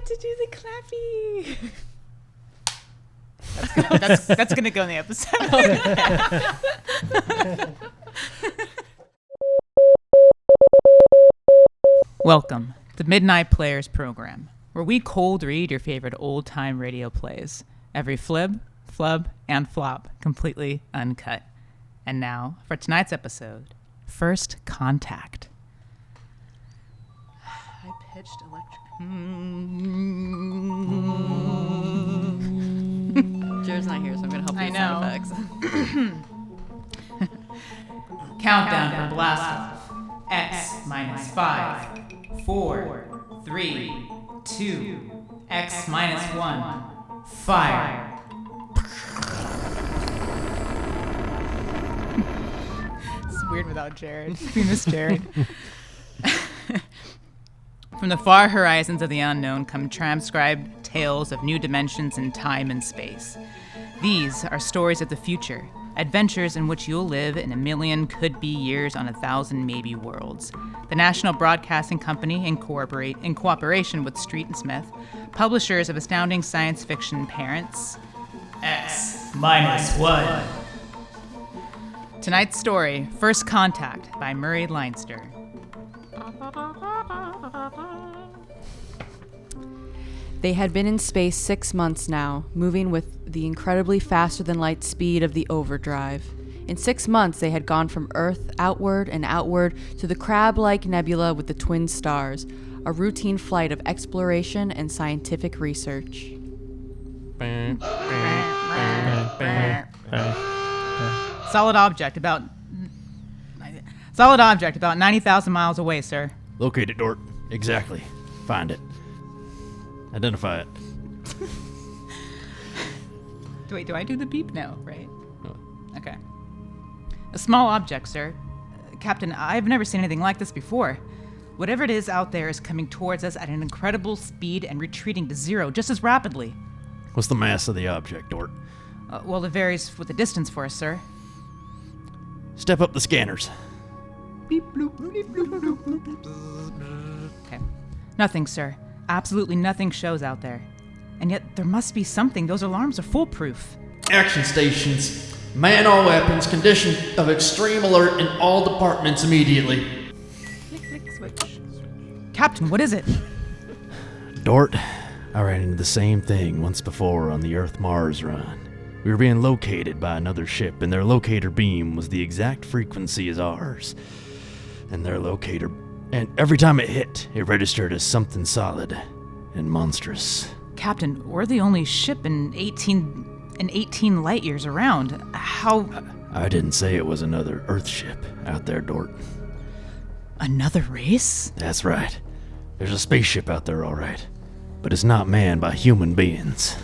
forgot to do the clappy. That's gonna go in the episode. Welcome to the Midnight Players program, where we cold read your favorite old-time radio plays. Every flib, flub, and flop, completely uncut. And now, for tonight's episode, First Contact. High-pitched electric... Jared's not here, so I'm going to help you with sound effects. Countdown for blast-off. X minus 5, 4, 3, 2, X minus 1, fire. It's weird without Jared. We miss Jared. From the far horizons of the unknown come transcribed tales of new dimensions in time and space. These are stories of the future, adventures in which you'll live in a million could-be years on 1,000 maybe worlds. The National Broadcasting Company, in cooperation with Street and Smith, publishers of astounding science fiction parents, X minus 1. Tonight's story, First Contact by Murray Leinster. They had been in space 6 months now, moving with the incredibly faster-than-light speed of the overdrive. In 6 months, they had gone from Earth outward and outward to the crab-like nebula with the twin stars, a routine flight of exploration and scientific research. Solid object about 90,000 miles away, sir. Locate it, Dort. Exactly. Find it. Identify it. Wait, do I do the beep? No, right? No. Okay. A small object, sir. Captain, I've never seen anything like this before. Whatever it is out there is coming towards us at an incredible speed and retreating to zero just as rapidly. What's the mass of the object, Dort? Well, it varies with the distance for us, sir. Step up the scanners. Beep, bloop, bloop, bloop, bloop, bloop. Okay. Nothing, sir. Absolutely nothing shows out there. And yet there must be something. Those alarms are foolproof. Action stations. Man all weapons. Condition of extreme alert in all departments immediately. Click, click, switch. Captain, what is it? Dort, I ran into the same thing once before on the Earth-Mars run. We were being located by another ship, and their locator beam was the exact frequency as ours. And every time it hit, it registered as something solid and monstrous. Captain, we're the only ship in 18 light years around. How... I didn't say it was another Earth ship out there, Dort. Another race? That's right. There's a spaceship out there, all right. But it's not manned by human beings.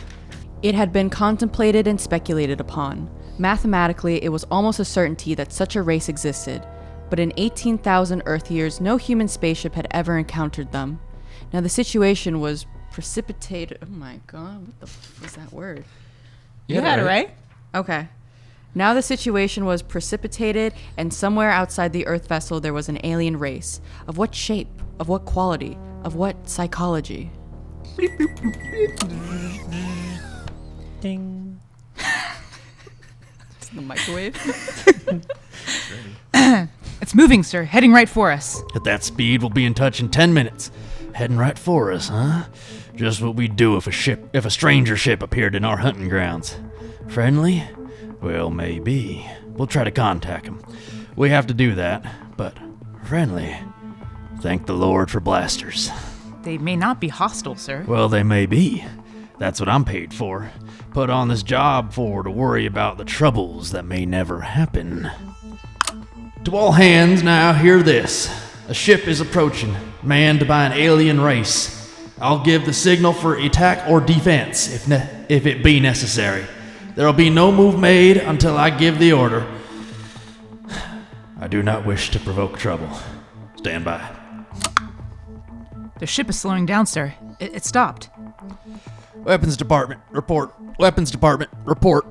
It had been contemplated and speculated upon. Mathematically, it was almost a certainty that such a race existed. But in 18,000 Earth years, no human spaceship had ever encountered them. Now the situation was precipitated... Oh my god, what the f was that word? You had it right. Okay. Now the situation was precipitated, and somewhere outside the Earth vessel there was an alien race. Of what shape? Of what quality? Of what psychology? Ding. It's the microwave. It's moving, sir. Heading right for us. At that speed, we'll be in touch in 10 minutes. Heading right for us, huh? Just what we'd do if a stranger ship appeared in our hunting grounds. Friendly? Well, maybe. We'll try to contact them. We have to do that, but friendly. Thank the Lord for blasters. They may not be hostile, sir. Well, they may be. That's what I'm paid for. Put on this job to worry about the troubles that may never happen. To all hands now, hear this. A ship is approaching, manned by an alien race. I'll give the signal for attack or defense if it be necessary. There will be no move made until I give the order. I do not wish to provoke trouble. Stand by. The ship is slowing down, sir. It stopped. Weapons Department, report. Weapons Department, report.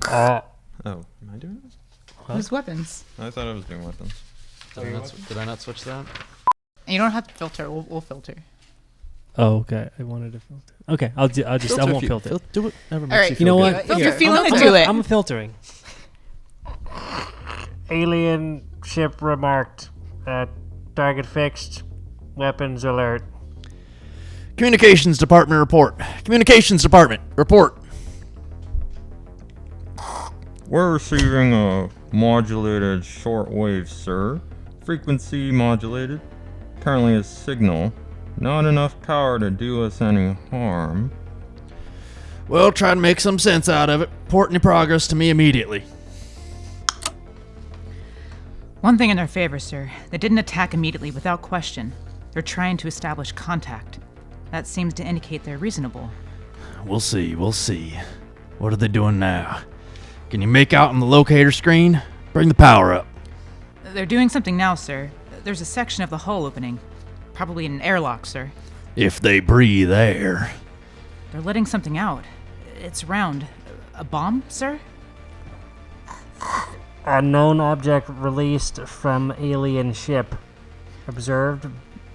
Oh, am I doing this? Whose weapons? I thought I was doing weapons. Did I not switch that? And you don't have to filter. We'll filter. Oh, okay. I wanted to filter. Okay, I won't filter. Do whatever All makes right. you You know feel what? good. If you're Here, feeling I'm- it, do it. I'm filtering. Alien ship remarked. Target fixed. Weapons alert. Communications Department report. Communications Department report. We're receiving a modulated shortwave, sir. Frequency modulated. Currently a signal. Not enough power to do us any harm. Well, try to make some sense out of it. Report any progress to me immediately. One thing in their favor, sir. They didn't attack immediately without question. They're trying to establish contact. That seems to indicate they're reasonable. We'll see. What are they doing now? Can you make out on the locator screen? Bring the power up. They're doing something now, sir. There's a section of the hull opening. Probably an airlock, sir. If they breathe air. They're letting something out. It's round. A bomb, sir? Unknown object released from alien ship. Observed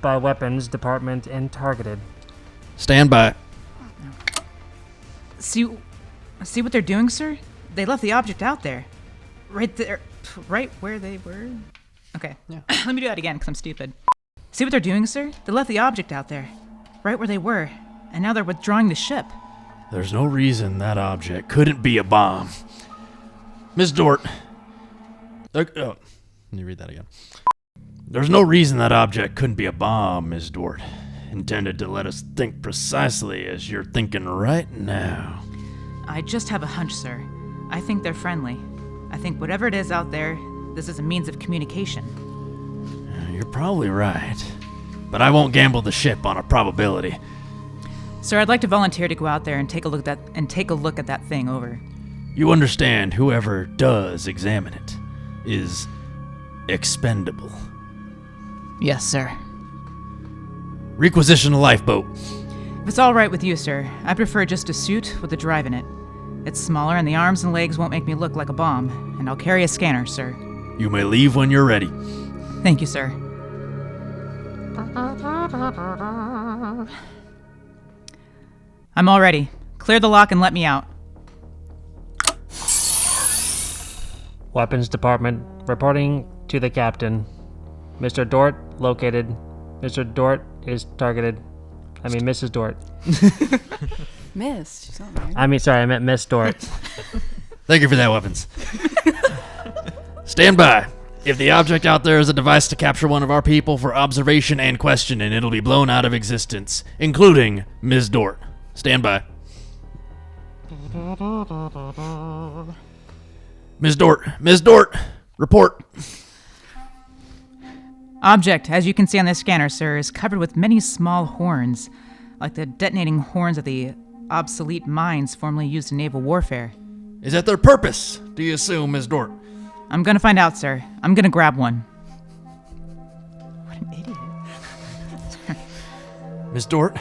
by weapons department and targeted. Stand by. See what they're doing, sir? They left the object out there. Right there. Right where they were. Okay. Yeah. Let me do that again, because I'm stupid. See what they're doing, sir? They left the object out there. Right where they were. And now they're withdrawing the ship. There's no reason that object couldn't be a bomb. Ms. Dort. Can you read that again? There's no reason that object couldn't be a bomb, Ms. Dort. Intended to let us think precisely as you're thinking right now. I just have a hunch, sir. I think they're friendly. I think whatever it is out there, this is a means of communication. You're probably right. But I won't gamble the ship on a probability. Sir, I'd like to volunteer to go out there and take a look at that thing over. You understand whoever does examine it is expendable. Yes, sir. Requisition a lifeboat. If it's all right with you, sir, I prefer just a suit with a drive in it. It's smaller and the arms and legs won't make me look like a bomb, and I'll carry a scanner, sir. You may leave when you're ready. Thank you, sir. I'm all ready. Clear the lock and let me out. Weapons department reporting to the captain. Mr. Dort located. Mr. Dort is targeted. I mean, Mrs. Dort. Miss. She's not married. I meant Miss Dort. Thank you for that, weapons. Stand by. If the object out there is a device to capture one of our people for observation and questioning, it'll be blown out of existence, including Ms. Dort. Stand by. Ms. Dort, report. Object, as you can see on this scanner, sir, is covered with many small horns, like the detonating horns of the obsolete mines formerly used in naval warfare. Is that their purpose, do you assume, Ms. Dort? I'm gonna find out, sir. I'm gonna grab one. What an idiot. Ms. Dort,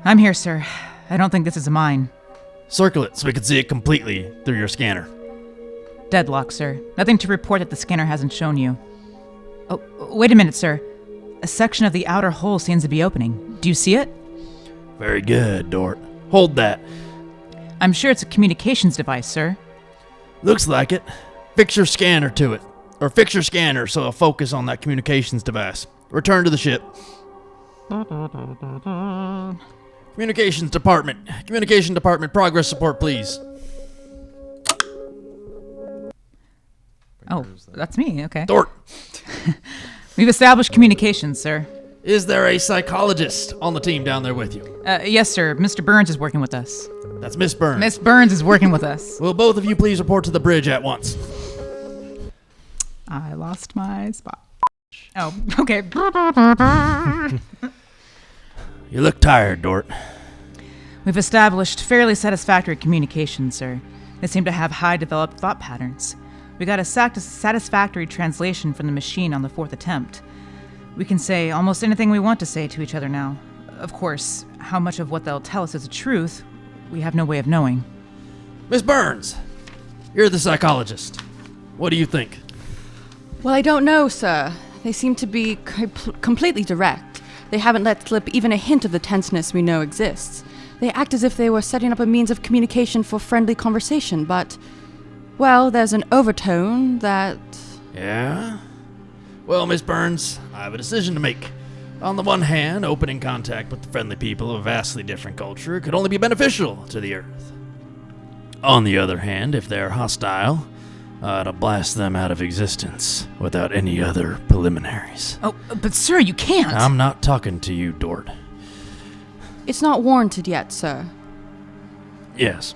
I'm here, sir. I don't think this is a mine. circle it so we can see it completely through your scanner. Deadlock, sir. Nothing to report that the scanner hasn't shown you. Oh, wait a minute, sir. A section of the outer hull seems to be opening. Do you see it? Very good, Dort. Hold that. I'm sure it's a communications device, sir. Looks like it. Fix your scanner to it. Or fix your scanner so it'll focus on that communications device. Return to the ship. Communications department, progress report, please. Oh, that's me. Okay. Dort, We've established communications, sir. is there a psychologist on the team down there with you? Yes, sir. Mr. Burns is working with us. That's Miss Burns. Miss Burns is working with us. Will both of you please report to the bridge at once? I lost my spot. Oh, okay. You look tired, Dort. We've established fairly satisfactory communication, sir. They seem to have high developed thought patterns. We got a satisfactory translation from the machine on the fourth attempt. We can say almost anything we want to say to each other now. Of course, how much of what they'll tell us is the truth, we have no way of knowing. Miss Burns, you're the psychologist. What do you think? Well, I don't know, sir. They seem to be completely direct. They haven't let slip even a hint of the tenseness we know exists. They act as if they were setting up a means of communication for friendly conversation, but, well, there's an overtone that... Yeah? Well, Miss Burns, I have a decision to make. On the one hand, opening contact with the friendly people of a vastly different culture could only be beneficial to the Earth. On the other hand, if they're hostile, to blast them out of existence without any other preliminaries. Oh, but sir, you can't. I'm not talking to you, Dort. It's not warranted yet, sir. Yes.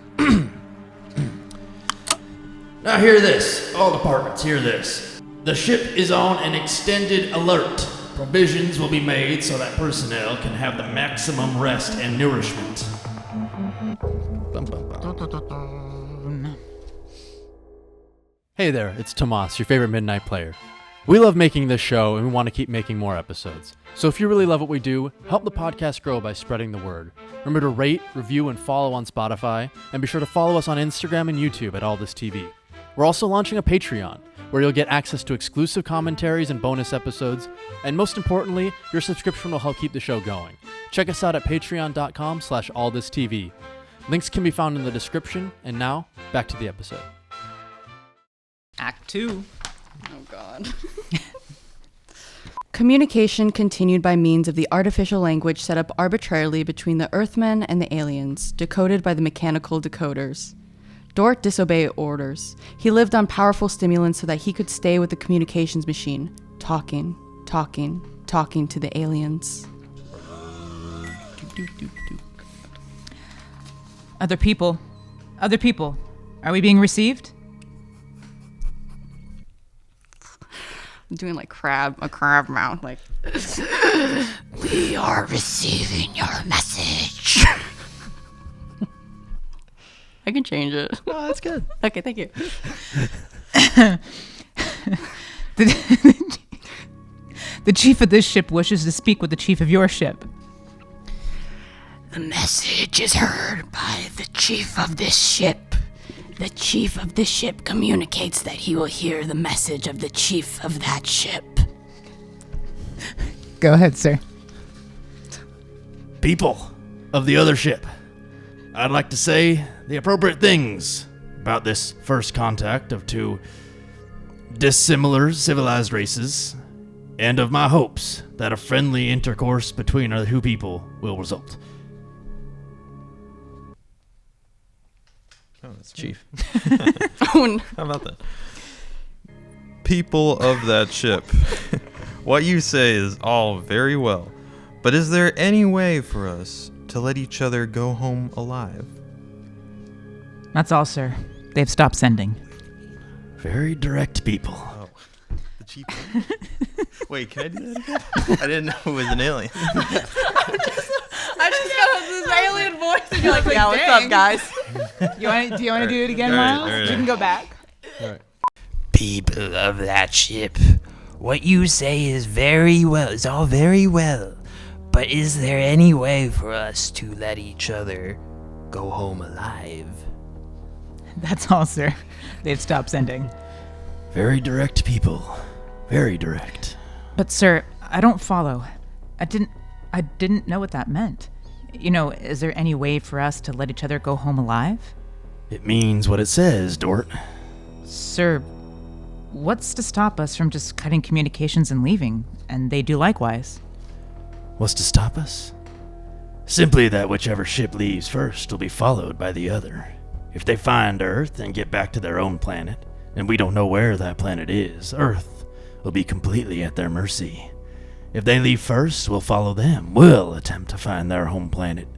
Now hear this. All departments, hear this. The ship is on an extended alert. Provisions will be made so that personnel can have the maximum rest and nourishment. Bum, bum, bum. Hey there, it's Tomas, your favorite Midnight Player. We love making this show and we want to keep making more episodes. So if you really love what we do, help the podcast grow by spreading the word. Remember to rate, review, and follow on Spotify, and be sure to follow us on Instagram and YouTube at AllThisTV. We're also launching a Patreon, where you'll get access to exclusive commentaries and bonus episodes, and most importantly, your subscription will help keep the show going. Check us out at patreon.com/AllThisTV. Links can be found in the description, and now, back to the episode. Act 2. Oh, God. Communication continued by means of the artificial language set up arbitrarily between the Earthmen and the aliens, decoded by the mechanical decoders. Dort disobeyed orders. He lived on powerful stimulants so that he could stay with the communications machine, talking to the aliens. Other people, are we being received? I'm doing like a crab mouth, like. We are receiving your message. I can change it. Oh, that's good. Okay, thank you. The chief of this ship wishes to speak with the chief of your ship. The message is heard by the chief of this ship. The chief of this ship communicates that he will hear the message of the chief of that ship. Go ahead, sir. People of the other ship, I'd like to say the appropriate things about this first contact of two dissimilar civilized races, and of my hopes that a friendly intercourse between our two people will result. Oh, that's Chief. Oh, no. How about that? People of that ship. What you say is all very well, but is there any way for us to let each other go home alive? That's all, sir. They've stopped sending. Very direct people. Oh, the Chief. Wait, can I do that again? I didn't know it was an alien. I just got this alien voice, and you're like, yeah, what's up, guys? Do you want to do it again, All right, Miles? all right. You can go back. People of that ship, what you say is very well. It's all very well. But is there any way for us to let each other go home alive? That's all, sir. They've stopped sending. Very direct people. Very direct. But, sir, I don't follow. I didn't know what that meant. You know, is there any way for us to let each other go home alive? It means what it says, Dort. Sir, what's to stop us from just cutting communications and leaving? And they do likewise. What's to stop us? Simply that whichever ship leaves first will be followed by the other. If they find Earth and get back to their own planet, and we don't know where that planet is, Earth will be completely at their mercy. If they leave first, we'll follow them. We'll attempt to find their home planet.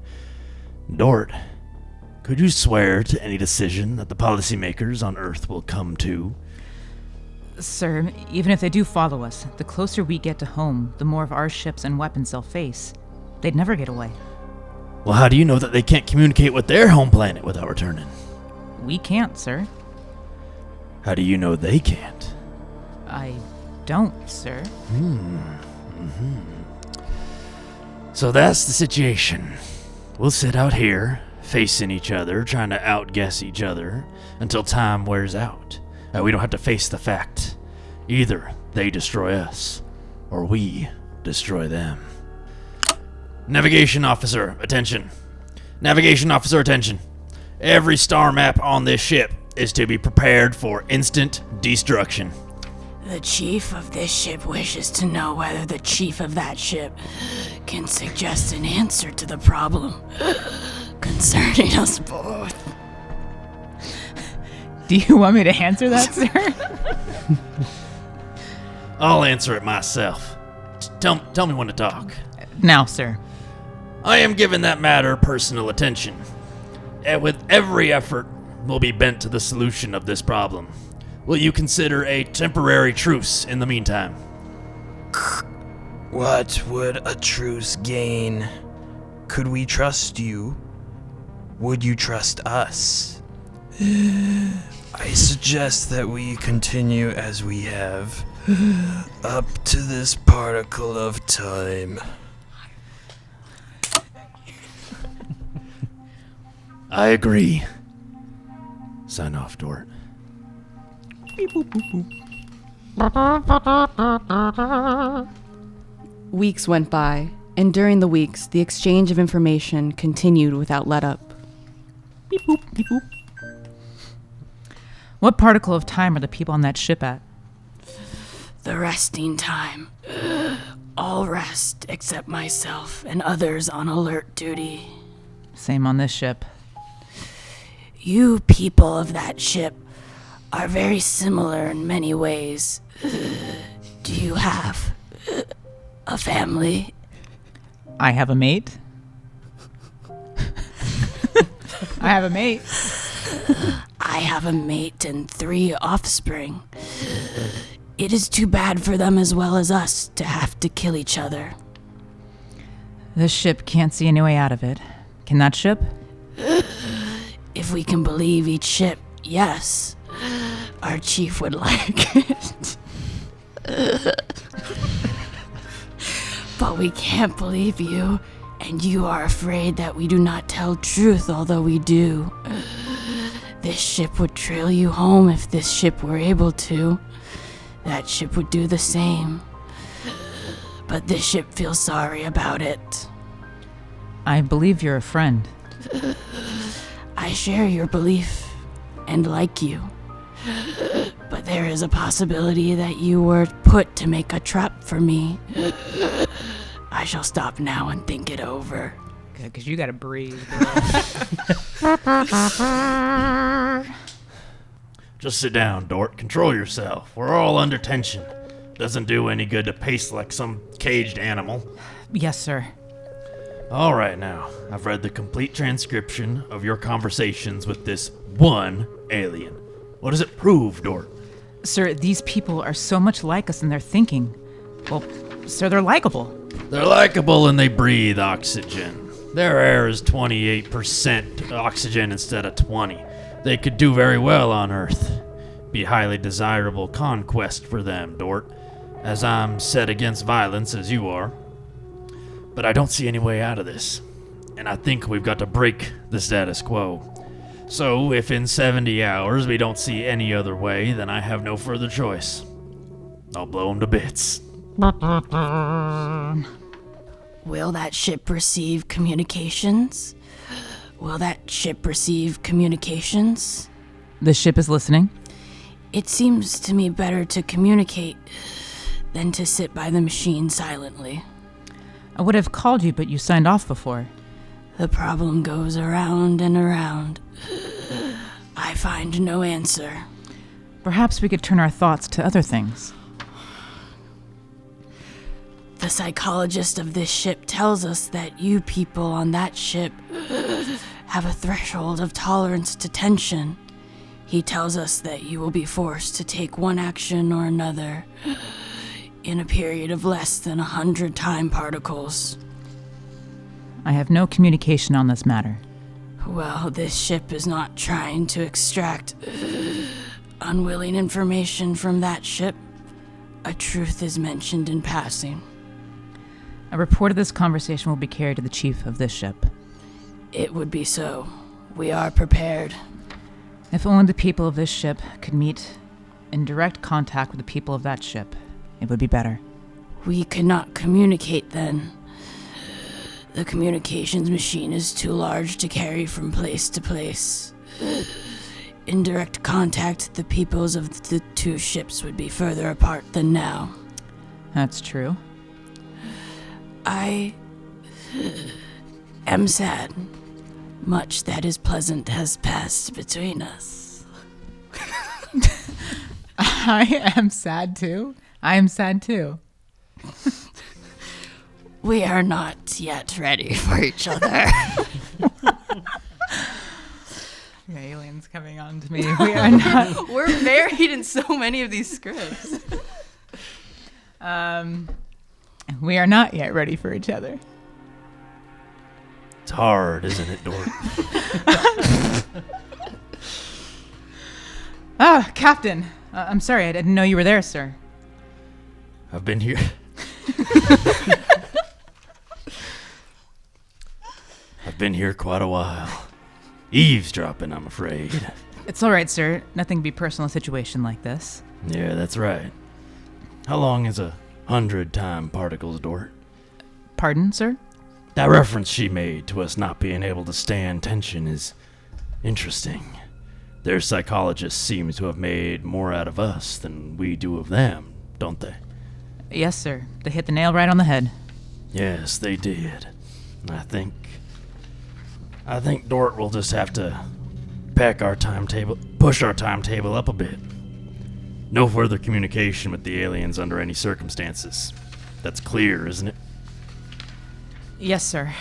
Dort, could you swear to any decision that the policymakers on Earth will come to? Sir, even if they do follow us, the closer we get to home, the more of our ships and weapons they'll face. They'd never get away. Well, how do you know that they can't communicate with their home planet without returning? We can't, sir. How do you know they can't? I don't, sir. So that's the situation. We'll sit out here, facing each other, trying to outguess each other, until time wears out. We don't have to face the fact. Either they destroy us, or we destroy them. Navigation officer, attention. Navigation officer, attention. Every star map on this ship is to be prepared for instant destruction. The chief of this ship wishes to know whether the chief of that ship can suggest an answer to the problem concerning us both. Do you want me to answer that, sir? I'll answer it myself. Tell me when to talk. Now, sir. I am giving that matter personal attention, and with every effort will be bent to the solution of this problem. Will you consider a temporary truce in the meantime? What would a truce gain? Could we trust you? Would you trust us? I suggest that we continue as we have, up to this particle of time. I agree. Sign off, Dort. Weeks went by, and during the weeks, the exchange of information continued without let-up. What particle of time are the people on that ship at? The resting time. All rest except myself and others on alert duty. Same on this ship. You people of that ship are very similar in many ways. Do you have a family? I have a mate. I have a mate. I have a mate and 3 offspring. It is too bad for them as well as us to have to kill each other. This ship can't see any way out of it. Can that ship? If we can believe each ship, yes. Our chief would like it. But we can't believe you, and you are afraid that we do not tell truth, although we do. This ship would trail you home if this ship were able to. That ship would do the same. But this ship feels sorry about it. I believe you're a friend. I share your belief and like you. But there is a possibility that you were put to make a trap for me. I shall stop now and think it over. Good, because you gotta breathe. Just sit down, Dort. Control yourself. We're all under tension. Doesn't do any good to pace like some caged animal. Yes, sir. All right, now. I've read the complete transcription of your conversations with this one alien. What does it prove, Dort? Sir, these people are so much like us in their thinking. Well, sir, they're likable. They're likable and they breathe oxygen. Their air is 28% oxygen instead of 20. They could do very well on Earth. Be highly desirable conquest for them, Dort, as I'm set against violence as you are. But I don't see any way out of this, and I think we've got to break the status quo. So, if in 70 hours we don't see any other way, then I have no further choice. I'll blow them to bits. Will that ship receive communications? Will that ship receive communications? The ship is listening. It seems to me better to communicate than to sit by the machine silently. I would have called you, but you signed off before. The problem goes around and around. I find no answer. Perhaps we could turn our thoughts to other things. The psychologist of this ship tells us that you people on that ship have a threshold of tolerance to tension. He tells us that you will be forced to take one action or another in a period of less than 100 time particles. I have no communication on this matter. Well, this ship is not trying to extract unwilling information from that ship. A truth is mentioned in passing. A report of this conversation will be carried to the chief of this ship. It would be so. We are prepared. If only the people of this ship could meet in direct contact with the people of that ship, it would be better. We cannot communicate then. The communications machine is too large to carry from place to place. In direct contact, the peoples of the two ships would be further apart than now. That's true. I am sad. Much that is pleasant has passed between us. I am sad too. I am sad too. We are not yet ready for each other. The aliens coming on to me. We are not. We're buried in so many of these scripts. We are not yet ready for each other. It's hard, isn't it, Dort? Captain. I'm sorry, I didn't know you were there, sir. I've been here. I've been here quite a while. Eavesdropping, I'm afraid. It's all right, sir. Nothing to be personal in a situation like this. Yeah, that's right. How long is 100 time particles, Dort? Pardon, sir? That reference she made to us not being able to stand tension is interesting. Their psychologists seem to have made more out of us than we do of them, don't they? Yes, sir. They hit the nail right on the head. Yes, they did. I think Dort will just have to push our timetable up a bit. No further communication with the aliens under any circumstances. That's clear, isn't it? Yes, sir.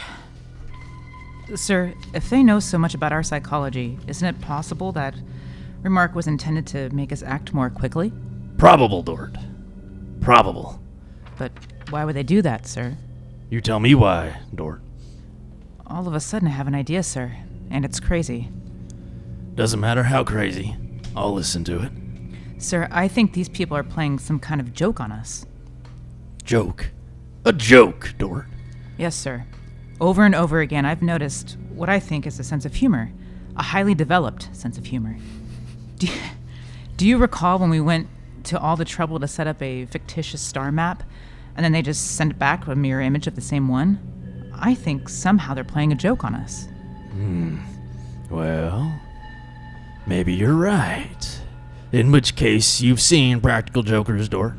Sir, if they know so much about our psychology, isn't it possible that remark was intended to make us act more quickly? Probable, Dort. Probable. But why would they do that, sir? You tell me why, Dort. All of a sudden I have an idea, sir, and it's crazy. Doesn't matter how crazy. I'll listen to it. Sir, I think these people are playing some kind of joke on us. Joke? A joke, Dort. Yes, sir. Over and over again, I've noticed what I think is a sense of humor. A highly developed sense of humor. Do you recall when we went to all the trouble to set up a fictitious star map, and then they just sent back a mirror image of the same one? I think somehow they're playing a joke on us. Well, maybe you're right. In which case, you've seen practical jokers, Dort.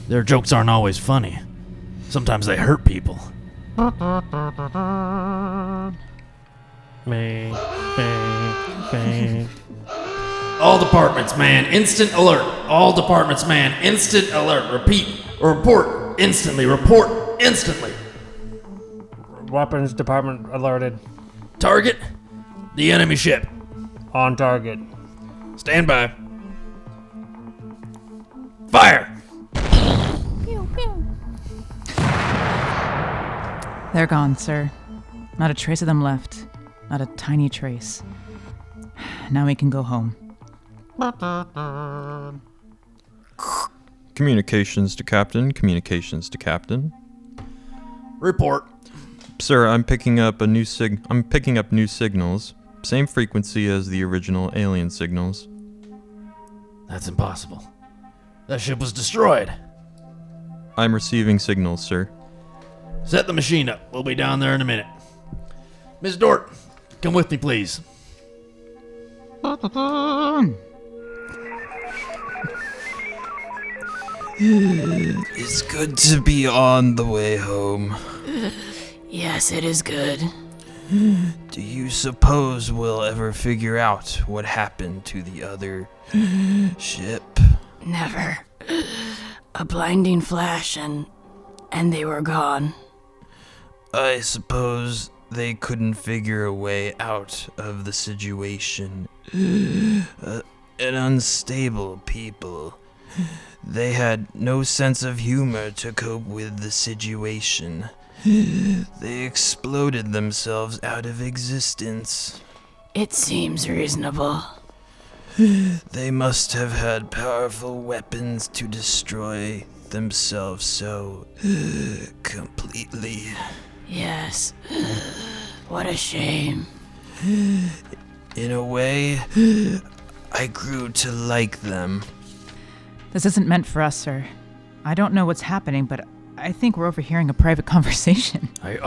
Their jokes aren't always funny. Sometimes they hurt people. Bang, bang, bang. All departments, man, instant alert. All departments, man, instant alert. Repeat. Report instantly. Report instantly. Weapons department alerted. Target? The enemy ship. On target. Stand by. Fire! They're gone, sir. Not a trace of them left. Not a tiny trace. Now we can go home. Communications to Captain. Communications to Captain. Report. Sir, I'm picking up new signals. Same frequency as the original alien signals. That's impossible. That ship was destroyed. I'm receiving signals, sir. Set the machine up. We'll be down there in a minute. Miss Dort, come with me, please. It's good to be on the way home. Yes, it is good. Do you suppose we'll ever figure out what happened to the other ship? Never. A blinding flash and they were gone. I suppose they couldn't figure a way out of the situation. An unstable people. They had no sense of humor to cope with the situation. They exploded themselves out of existence. It seems reasonable. They must have had powerful weapons to destroy themselves so completely. Yes. What a shame. In a way, I grew to like them. This isn't meant for us, sir. I don't know what's happening, but I think we're overhearing a private conversation. I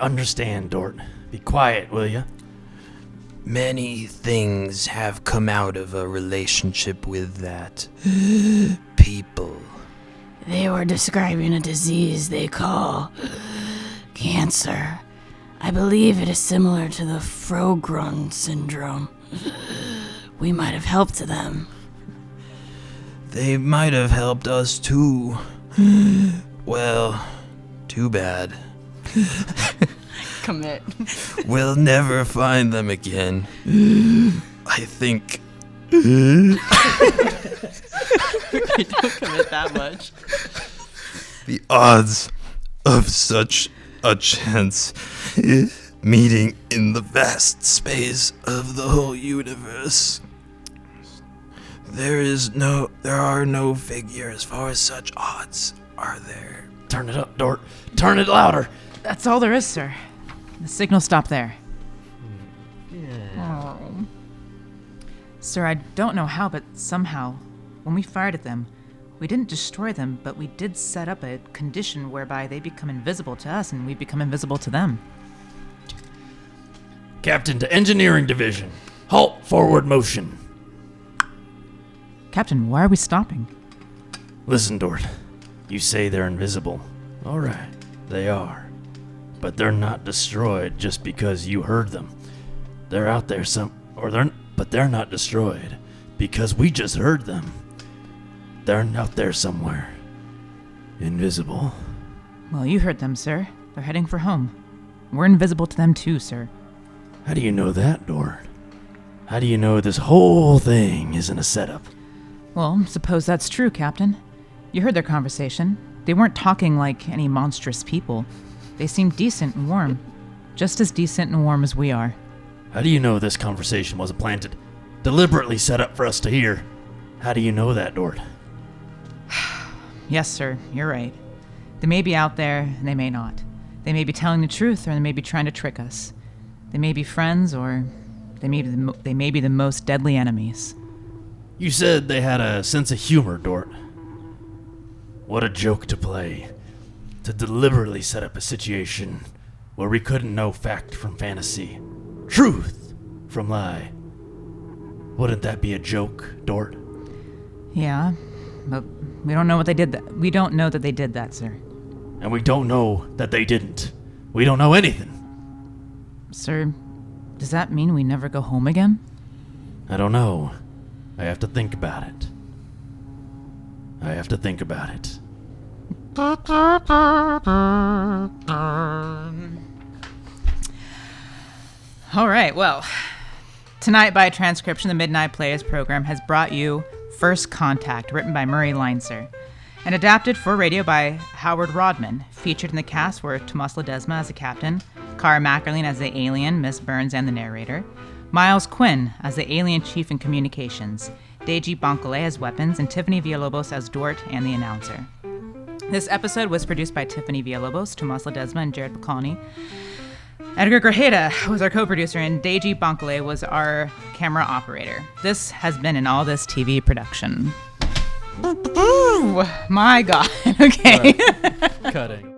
understand, Dort. Be quiet, will you? Many things have come out of a relationship with that people. They were describing a disease they call cancer. I believe it is similar to the Frogron syndrome. We might have helped them. They might have helped us too. Well, too bad. Commit. We'll never find them again. I think. You don't commit that much. The odds of such a chance meeting in the vast space of the whole universe. There are no figures for such odds, are there? Turn it up, Dort. Turn it louder. That's all there is, sir. The signal stopped there. Sir, I don't know how, but somehow, when we fired at them, we didn't destroy them, but we did set up a condition whereby they become invisible to us and we become invisible to them. Captain to Engineering Division. Halt forward motion. Captain, why are we stopping? Listen, Dort. You say they're invisible. All right, they are. But they're not destroyed just because you heard them. They're out there but they're not destroyed because we just heard them. They're out there somewhere. Invisible. Well, you heard them, sir. They're heading for home. We're invisible to them too, sir. How do you know that, Dort? How do you know this whole thing isn't a setup? Well, suppose that's true, Captain. You heard their conversation. They weren't talking like any monstrous people. They seemed decent and warm. Just as decent and warm as we are. How do you know this conversation wasn't planted? Deliberately set up for us to hear. How do you know that, Dort? Yes, sir, you're right. They may be out there, and they may not. They may be telling the truth, or they may be trying to trick us. They may be friends, or they may be the most deadly enemies. You said they had a sense of humor, Dort. What a joke to play. To deliberately set up a situation where we couldn't know fact from fantasy, truth from lie. Wouldn't that be a joke, Dort? Yeah, but we don't know what they did. We don't know that they did that, sir. And we don't know that they didn't. We don't know anything. Sir, does that mean we never go home again? I don't know. I have to think about it. All right, well, tonight by transcription, the Midnight Players program has brought you First Contact, written by Murray Leinster, and adapted for radio by Howard Rodman. Featured in the cast were Tomas Ledesma as the captain, Cara Mackerlin as the alien, Miss Burns and the narrator, Miles Quinn as the alien chief in communications, Deji Bankole as weapons, and Tiffany Villalobos as Dort and the announcer. This episode was produced by Tiffany Villalobos, Tomas Ledesma, and Jared Bacalny. Edgar Grajeda was our co-producer, and Deji Bankole was our camera operator. This has been an All This TV production. My God. Okay. Cutting.